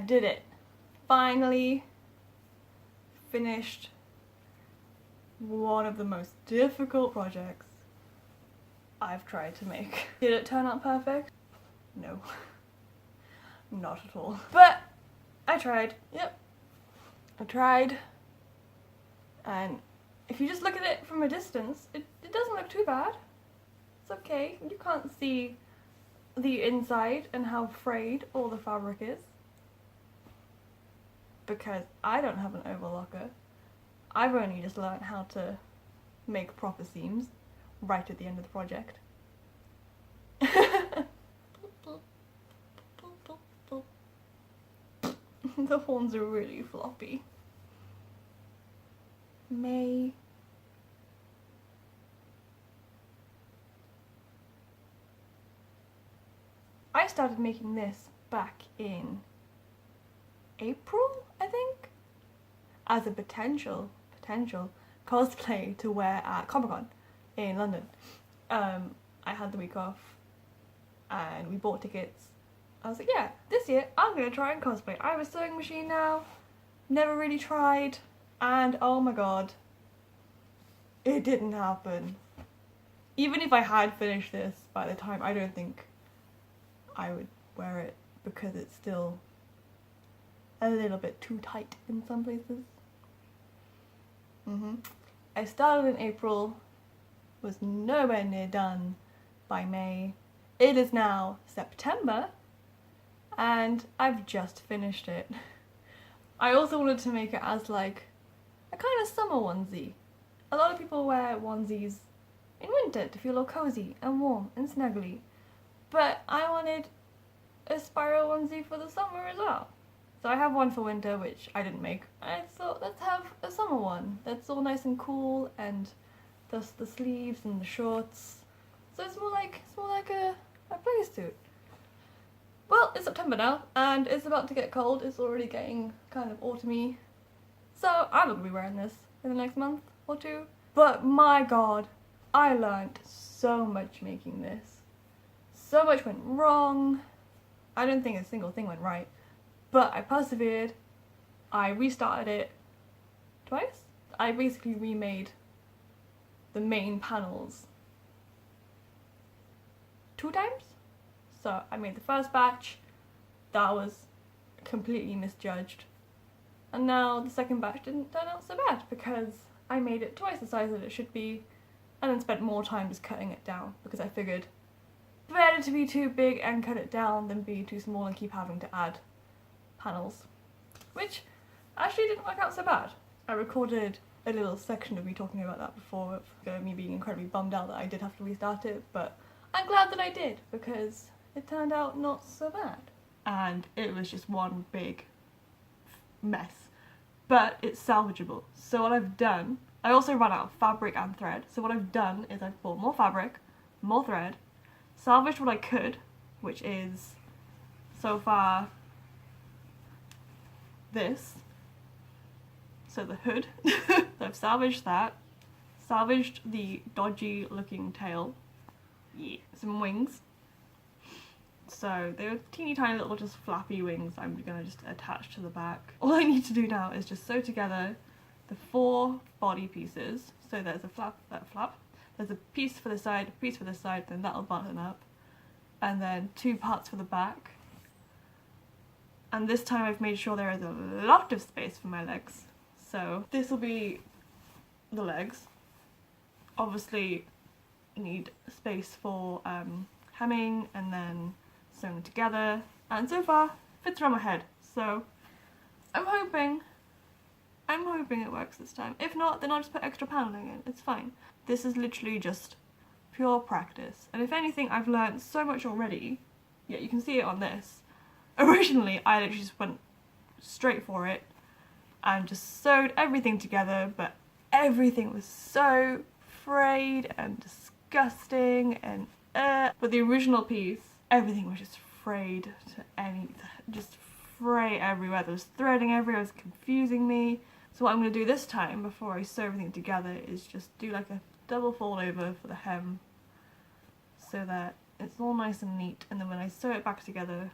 did it. Finally finished one of the most difficult projects I've tried to make. Did it turn out perfect? No. Not at all. But I tried. Yep. I tried. And if you just look at it from a distance, it doesn't look too bad. It's okay. You can't see the inside and how frayed all the fabric is. Because I don't have an overlocker. I've only just learned how to make proper seams right at the end of the project. The horns are really floppy. May. I started making this back in April, I think, as a potential cosplay to wear at Comic-Con in London. I had the week off and we bought tickets. I was like, yeah, this year I'm gonna try and cosplay. I have a sewing machine now, never really tried, and oh my god, it didn't happen. Even if I had finished this by the time, I don't think I would wear it because it's still a little bit too tight in some places. I started in April, was nowhere near done by May. It is now September and I've just finished it. I also wanted to make it as like a kind of summer onesie. A lot of people wear onesies in winter to feel all cozy and warm and snuggly, but I wanted a Spyro onesie for the summer as well. So I have one for winter, which I didn't make. I thought, let's have a summer one that's all nice and cool, and thus the sleeves and the shorts. So it's more like a playsuit. Well, it's September now, and it's about to get cold. It's already getting kind of autumny. So I'm not gonna be wearing this in the next month or two. But my god, I learned so much making this. So much went wrong. I don't think a single thing went right. But I persevered, I restarted it twice. I basically remade the main panels 2 times. So I made the first batch, that was completely misjudged. And now the second batch didn't turn out so bad because I made it twice the size that it should be and then spent more time just cutting it down because I figured better to be too big and cut it down than be too small and keep having to add panels, which actually didn't work out so bad. I recorded a little section of me talking about that before, of me being incredibly bummed out that I did have to restart it, but I'm glad that I did because it turned out not so bad. And it was just one big mess, but it's salvageable. So what I've done, I also ran out of fabric and thread, so what I've done is I've bought more fabric, more thread, salvaged what I could, which is so far this, so the hood. So I've salvaged that, salvaged the dodgy looking tail, yeah, some wings, so they're teeny tiny little just flappy wings I'm gonna just attach to the back. All I need to do now is just sew together the 4 body pieces, so there's a flap, there's a piece for the side, a piece for the side, then that'll button up, and then 2 parts for the back. And this time I've made sure there is a lot of space for my legs. So this will be the legs. Obviously you need space for hemming and then sewing together. And so far fits around my head. So I'm hoping it works this time. If not, then I'll just put extra paneling in. It's fine. This is literally just pure practice. And if anything, I've learned so much already. Yeah, you can see it on this. Originally, I literally just went straight for it and just sewed everything together, but everything was so frayed and disgusting and But the original piece, everything was just frayed to just fray everywhere. There was threading everywhere, it was confusing me. So what I'm going to do this time, before I sew everything together, is just do like a double fold over for the hem so that it's all nice and neat, and then when I sew it back together,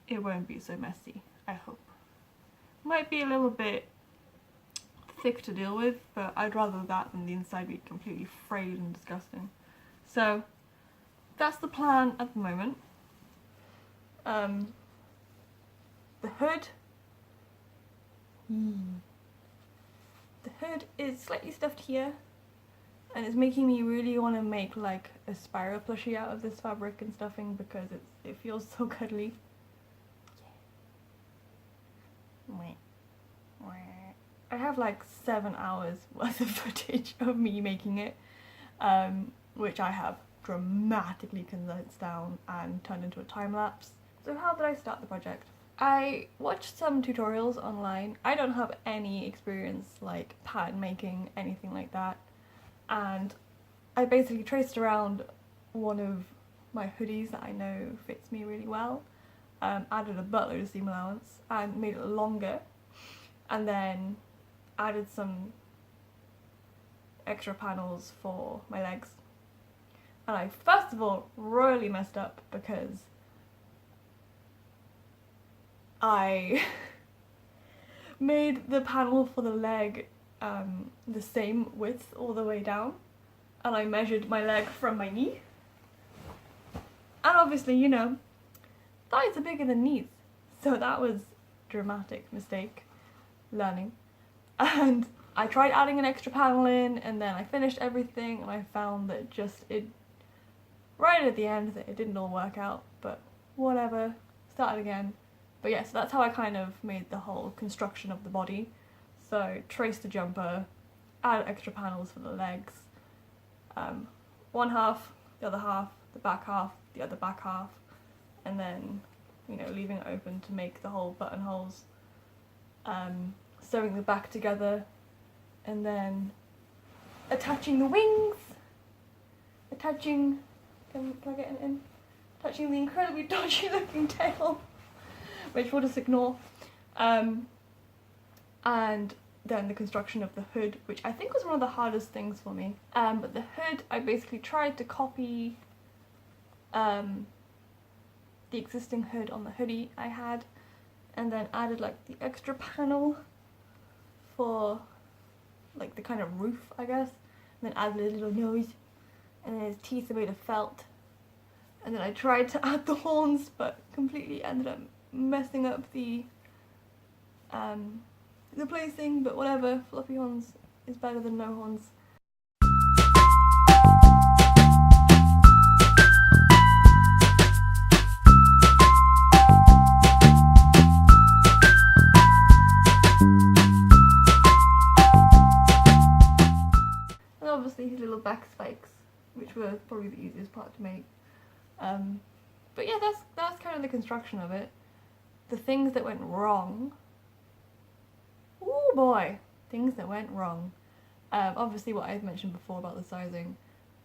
it won't be so messy, I hope. Might be a little bit thick to deal with, but I'd rather that than the inside be completely frayed and disgusting. So that's the plan at the moment. The hood. The hood is slightly stuffed here, and it's making me really want to make like a Spyro plushie out of this fabric and stuffing because it feels so cuddly. I have like 7 hours worth of footage of me making it, which I have dramatically condensed down and turned into a time lapse. So how did I start the project? I watched some tutorials online. I don't have any experience like pattern making, anything like that, and I basically traced around one of my hoodies that I know fits me really well, added a buttload of seam allowance and made it longer, and then added some extra panels for my legs. And I first of all royally messed up because I made the panel for the leg the same width all the way down, and I measured my leg from my knee, and obviously, you know, thighs are bigger than knees, so that was a dramatic mistake learning. And I tried adding an extra panel in, and then I finished everything and I found that right at the end that it didn't all work out, but whatever, started again. But yeah, so that's how I kind of made the whole construction of the body. So traced the jumper, added extra panels for the legs, one half, the other half, the back half, the other back half, and then, you know, leaving it open to make the whole buttonholes, sewing the back together, and then attaching the wings, can I get it in? Attaching the incredibly dodgy looking tail, which we'll just ignore, and then the construction of the hood, which I think was one of the hardest things for me. But the hood, I basically tried to copy the existing hood on the hoodie I had, and then added like the extra panel for like the kind of roof, I guess, and then added a little nose, and then his teeth are made of felt, and then I tried to add the horns but completely ended up messing up the placing, but whatever, floppy horns is better than no horns. And obviously his little back spikes, which were probably the easiest part to make. But yeah, that's kind of the construction of it. The things that went wrong. Oh boy, things that went wrong. Obviously what I've mentioned before about the sizing,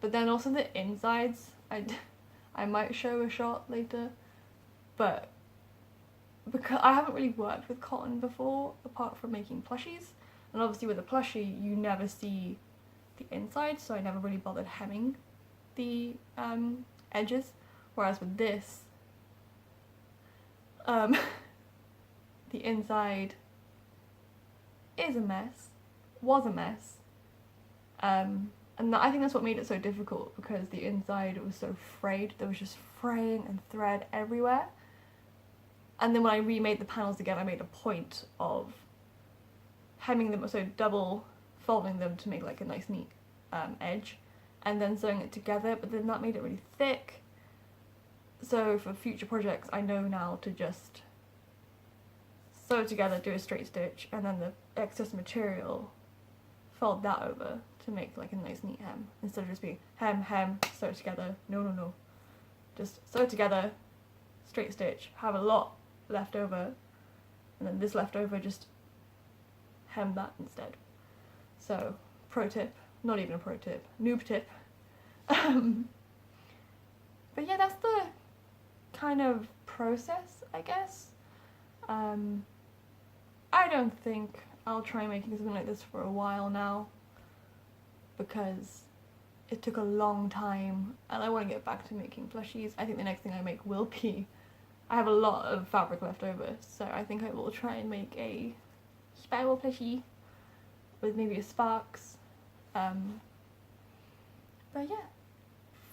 but then also the insides. I might show a shot later, but because I haven't really worked with cotton before, apart from making plushies, and obviously with a plushie you never see the inside, so I never really bothered hemming the edges, whereas with this, the inside is a mess, was a mess, and I think that's what made it so difficult, because the inside was so frayed. There was just fraying and thread everywhere, and then when I remade the panels again, I made a point of hemming them, so double folding them to make like a nice neat edge, and then sewing it together, but then that made it really thick. So for future projects I know now to just sew together, do a straight stitch, and then the excess material fold that over to make like a nice neat hem, instead of just being hem, hem, sew together. No. Just sew together, straight stitch, have a lot left over, and then this leftover just hem that instead. So pro tip, not even a pro tip, noob tip. But yeah, that's the kind of process, I guess. I don't think I'll try making something like this for a while now, because it took a long time and I want to get back to making plushies. I think the next thing I make will be I have a lot of fabric left over, so I think I will try and make a Spyro plushie with maybe a Sparks. But yeah,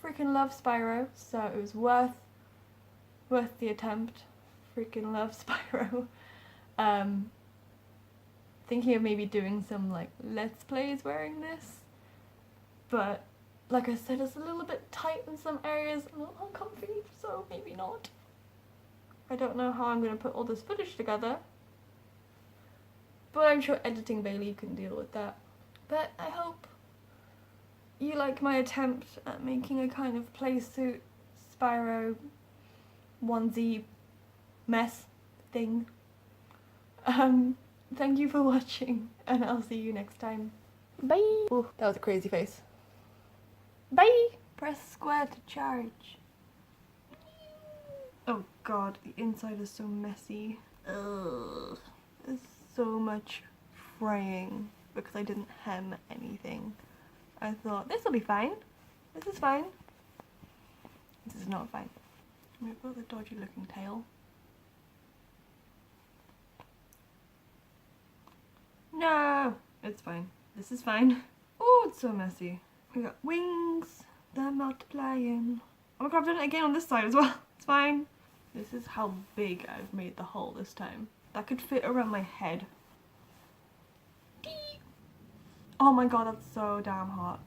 freaking love Spyro, so it was worth the attempt. Freaking love Spyro. Thinking of maybe doing some like let's plays wearing this, but like I said, it's a little bit tight in some areas, a little uncomfy, so maybe not. I don't know how I'm going to put all this footage together, but I'm sure editing Bailey can deal with that. But I hope you like my attempt at making a kind of playsuit Spyro onesie mess thing. Thank you for watching, and I'll see you next time. Bye! Ooh, that was a crazy face. Bye! Press square to charge. Oh god, the inside is so messy. Ugh. There's so much fraying because I didn't hem anything. I thought, this will be fine. This is fine. This is not fine. We've got the dodgy looking tail. No! It's fine. This is fine. Oh, it's so messy. We got wings. They're multiplying. Oh my god, I've done it again on this side as well. It's fine. This is how big I've made the hole this time. That could fit around my head. Oh my god, that's so damn hot.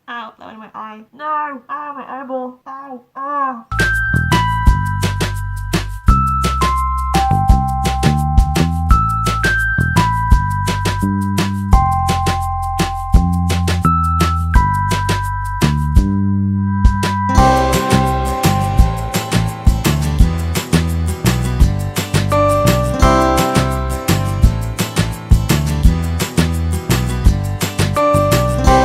Ow, that went in my eye. No! Ow, my eyeball. Ow, ow.